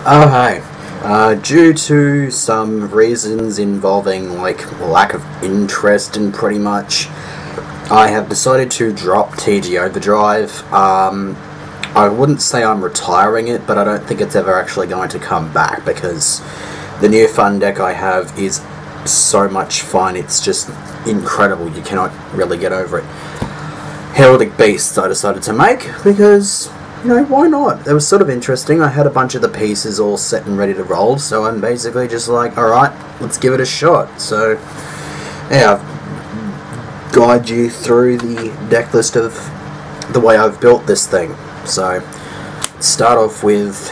Oh, hi. Due to some reasons involving, like, lack of interest in pretty much, I have decided to drop TG Overdrive. I wouldn't say I'm retiring it, but I don't think it's ever actually going to come back because the new fun deck I have is so much fun. It's just incredible. You cannot really get over it. Heraldic Beasts I decided to make because, why not? It was sort of interesting. I had a bunch of the pieces all set and ready to roll, so I'm basically just like, alright, let's give it a shot. So, yeah, I'll guide you through the deck list of the way I've built this thing. So, start off with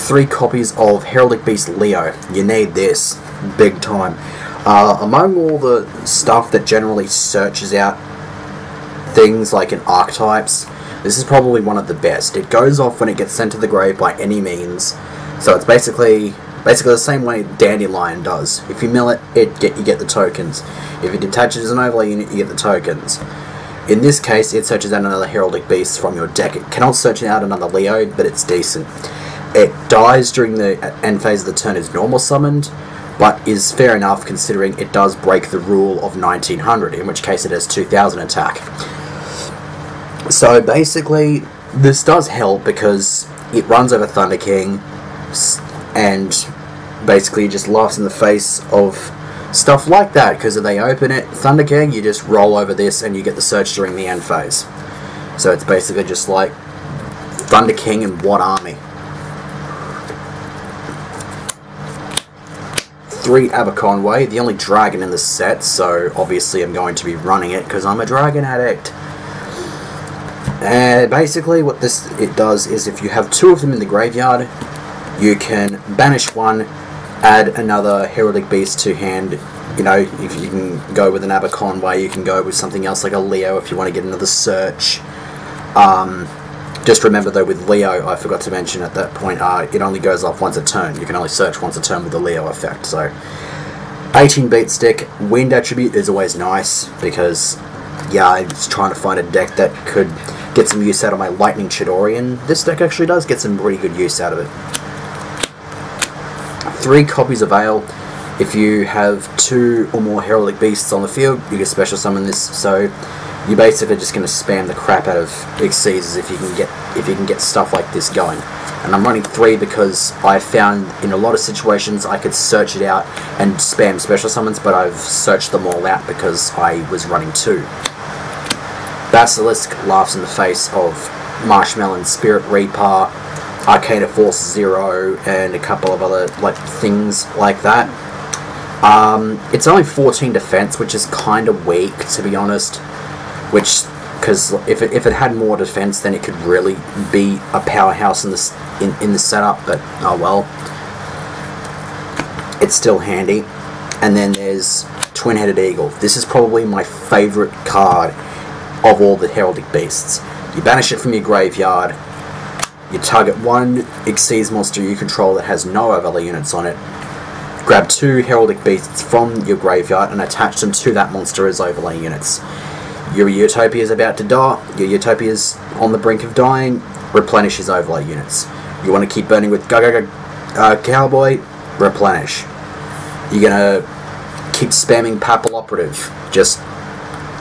3 copies of Heraldic Beast Leo. You need this, big time. Among all the stuff that generally searches out things like in archetypes, this is probably one of the best. It goes off when it gets sent to the grave by any means, so it's basically the same way Dandelion does. If you mill it, you get the tokens. If it detaches an overlay unit, you get the tokens. In this case, it searches out another Heraldic Beast from your deck. It cannot search out another Leo, but it's decent. It dies during the end phase of the turn as normal summoned, but is fair enough considering it does break the rule of 1900, in which case it has 2000 attack. So basically, this does help because it runs over Thunder King and basically just laughs in the face of stuff like that, because if they open it, Thunder King, you just roll over this and you get the search during the end phase. So it's basically just like Thunder King and what army? 3 Aberconway, the only dragon in the set, so obviously I'm going to be running it because I'm a dragon addict. And basically what it does is if you have 2 of them in the graveyard, you can banish one, add another Heraldic Beast to hand. If you can go with an Aberconway, you can go with something else like a Leo if you want to get another search. Just remember though, with Leo, I forgot to mention at that point, it only goes off once a turn. You can only search once a turn with the Leo effect. So 18 beat stick. Wind attribute is always nice because, yeah, I was trying to find a deck that could get some use out of my Lightning Chidori, and this deck actually does get some pretty good use out of it. 3 copies of Ale. If you have 2 or more Heraldic Beasts on the field, you can special summon this. So you're basically just going to spam the crap out of Xyzs if you can get stuff like this going. And I'm running 3 because I found in a lot of situations I could search it out and spam special summons, but I've searched them all out because I was running 2. Basilisk laughs in the face of Marshmallow, Spirit Reaper, Arcana Force 0, and a couple of other things like that. It's only 14 defense, which is kind of weak, to be honest. Because if it had more defense, then it could really be a powerhouse in the setup. But oh well, it's still handy. And then there's Twin-Headed Eagle. This is probably my favorite card of all the Heraldic Beasts. You banish it from your graveyard. You target 1 Xyz monster you control that has no overlay units on it. Grab 2 Heraldic Beasts from your graveyard and attach them to that monster as overlay units. Your Utopia is about to die. Your Utopia is on the brink of dying. Replenish his overlay units. You want to keep burning with Cowboy? Replenish. You're gonna keep spamming Papal Operative. Just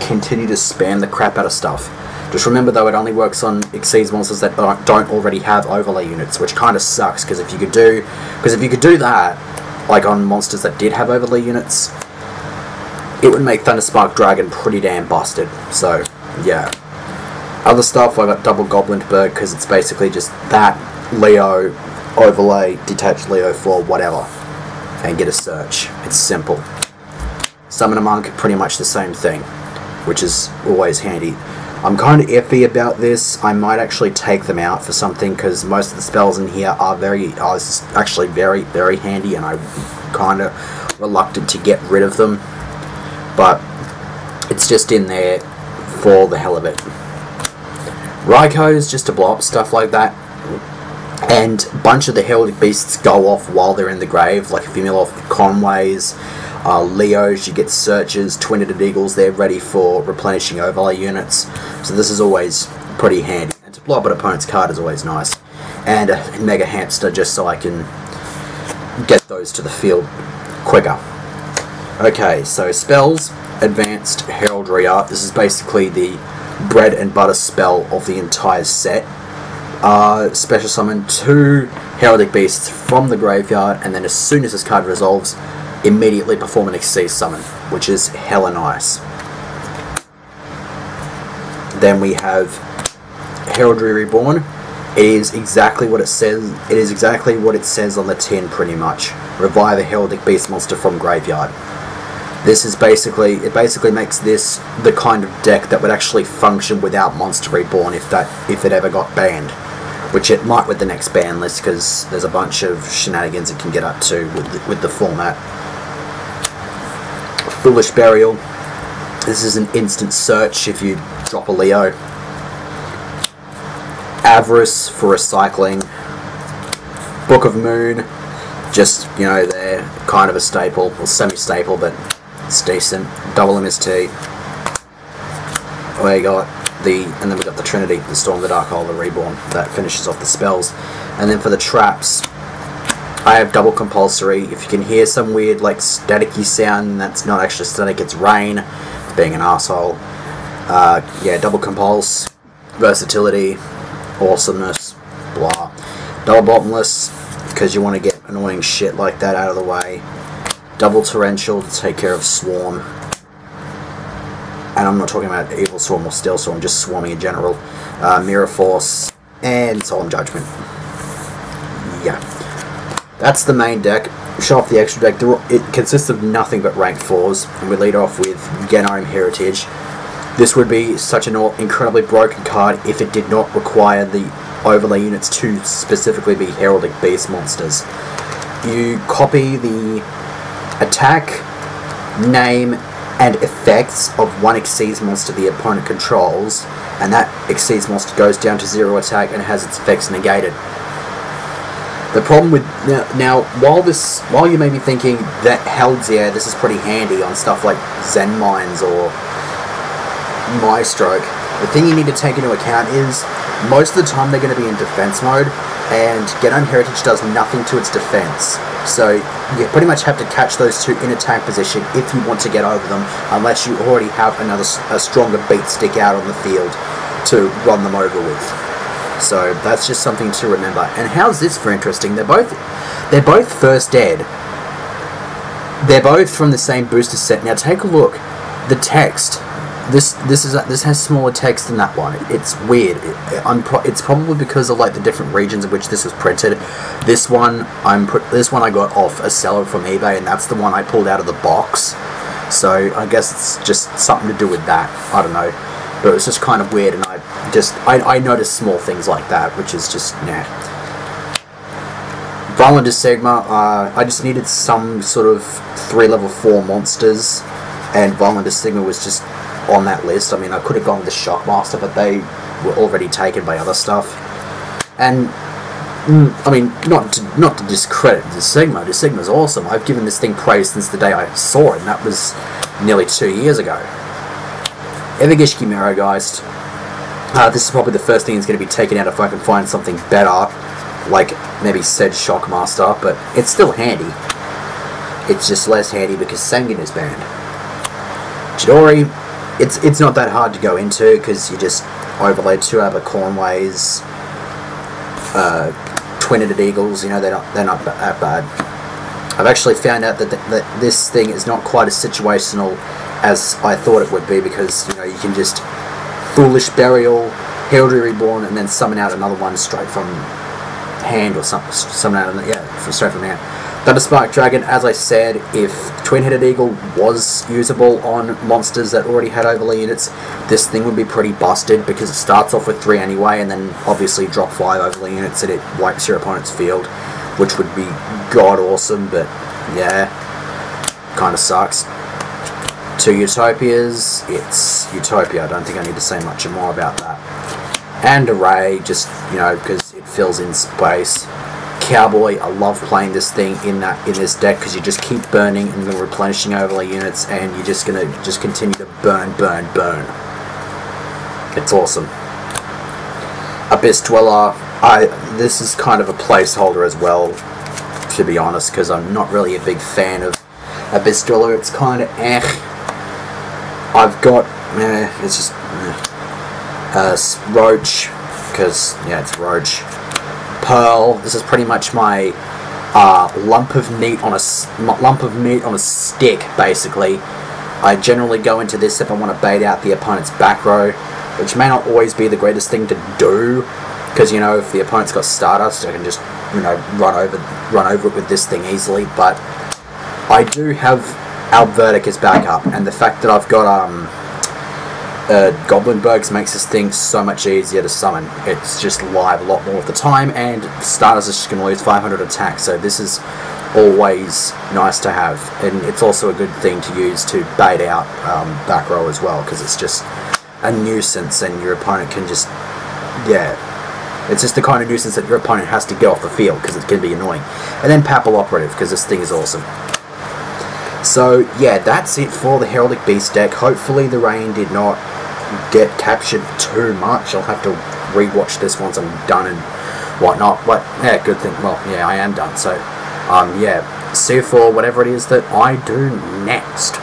continue to spam the crap out of stuff. Just remember though, it only works on Xyz monsters that don't already have overlay units, which kind of sucks. Because if you could do that, like on monsters that did have overlay units, it would make Thunderspark Dragon pretty damn busted. So, yeah. Other stuff, I got double Goblinberg because it's basically just that Leo overlay, detach Leo for whatever, and get a search. It's simple. Summon a Monk, pretty much the same thing, which is always handy. I'm kind of iffy about this. I might actually take them out for something because most of the spells in here are actually very, very handy, and I'm kind of reluctant to get rid of them. But it's just in there for the hell of it. Raikou just to blow up stuff like that. And a bunch of the Heraldic Beasts go off while they're in the grave. Like if you mill off Conways, Leos, you get searches, Twin-Headed Eagles, they're ready for replenishing overlay units. So this is always pretty handy. And to blow up an opponent's card is always nice. and a Mega Hamster just so I can get those to the field quicker. Okay, so spells, Advanced Heraldry Art. This is basically the bread and butter spell of the entire set. Special summon 2 Heraldic Beasts from the graveyard, and then as soon as this card resolves, immediately perform an Xyz summon, which is hella nice. Then we have Heraldry Reborn. It is exactly what it says. It is exactly what it says on the tin, pretty much. Revive a Heraldic Beast monster from graveyard. This is basically, it basically makes this the kind of deck that would actually function without Monster Reborn if it ever got banned, which it might with the next ban list, because there's a bunch of shenanigans it can get up to with the format. Foolish Burial. This is an instant search if you drop a Leo. Avarice for recycling. Book of Moon, just, you know, they're kind of a staple, or semi-staple, but it's decent. Double MST. We got and then we got the Trinity, the Storm, the Dark Hole, the Reborn. That finishes off the spells. And then for the traps, I have double compulsory. If you can hear some weird, like, staticky sound, that's not actually static, it's rain. It's being an asshole. Yeah, double compulse, versatility, awesomeness, blah. Double bottomless, because you want to get annoying shit like that out of the way. Double torrential to take care of swarm. And I'm not talking about evil swarm or steel swarm, just swarming in general. Mirror force and solemn judgment. Yeah, that's the main deck. Show off the extra deck. It consists of nothing but rank 4s, and we lead off with Genome Heritage. This would be such an incredibly broken card if it did not require the overlay units to specifically be Heraldic Beast monsters. You copy the attack, name, and effects of one Xyz monster the opponent controls, and that Xyz monster goes down to 0 attack and has its effects negated. The problem with now while you may be thinking that yeah, this is pretty handy on stuff like Zen Mines or Maestroke, the thing you need to take into account is most of the time they're going to be in defense mode, and Genome Heritage does nothing to its defense. So you pretty much have to catch those two in attack position if you want to get over them, unless you already have a stronger beat stick out on the field to run them over with. So that's just something to remember. And how's this for interesting? They're both first ed. They're both from the same booster set. Now take a look. The text. This has smaller text than that one. It's weird. It's probably because of like the different regions in which this was printed. This one I got off a seller from eBay, and that's the one I pulled out of the box. So I guess it's just something to do with that. I don't know, but it was just kind of weird, and I noticed small things like that, which is just nah. Violent Sigma. I just needed some sort of 3 level 4 monsters, and Violent Sigma was just on that list. I mean, I could have gone with the Shockmaster, but they were already taken by other stuff. And I mean, not to discredit the Sigma. The Sigma's awesome. I've given this thing praise since the day I saw it, and that was nearly 2 years ago. Evergishki Merogeist. This is probably the first thing that's going to be taken out if I can find something better, like maybe said Shockmaster, but it's still handy. It's just less handy because Sanguine is banned. Chidori. It's not that hard to go into because you just overlay 2 Abercornways, Twin-Headed Eagles. You know, they're not that bad. I've actually found out that this thing is not quite as situational as I thought it would be, because you know you can just Foolish Burial, Heraldry Reborn, and then summon out another one straight from hand or something. Straight from hand. Thunderspark Dragon, as I said, if Twin-Headed Eagle was usable on monsters that already had overlay units, this thing would be pretty busted, because it starts off with 3 anyway, and then obviously drop 5 overlay units and it wipes your opponent's field, which would be god awesome, but yeah, kind of sucks. 2 Utopias, it's Utopia. I don't think I need to say much more about that. And Array, just, you know, because it fills in space. Cowboy, I love playing this thing in this deck, because you just keep burning and then replenishing overlay units, and you're just gonna continue to burn. It's awesome. Abyss Dweller, This is kind of a placeholder as well, to be honest, because I'm not really a big fan of a Bistilla. It's kind of I've got it's just Roach, because yeah, it's Roach. Pearl. This is pretty much my lump of meat on a stick, basically. I generally go into this if I want to bait out the opponent's back row, which may not always be the greatest thing to do, because, you know, if the opponent's got Stardust, I can just, you know, run over it with this thing easily. But I do have Heraldic as backup, and the fact that I've got Goblinbergs makes this thing so much easier to summon. It's just live a lot more of the time, and Stardust is just going to lose 500 attack, so this is always nice to have. And it's also a good thing to use to bait out back row as well, because it's just a nuisance, and your opponent can just, yeah, it's just the kind of nuisance that your opponent has to get off the field, because it can be annoying. And then Papal Operative, because this thing is awesome. So yeah, that's it for the Heraldic Beast deck. Hopefully the rain did not get captured too much. I'll have to rewatch this once I'm done and whatnot. But yeah, good thing. Well, yeah, I am done. So yeah, see you for whatever it is that I do next.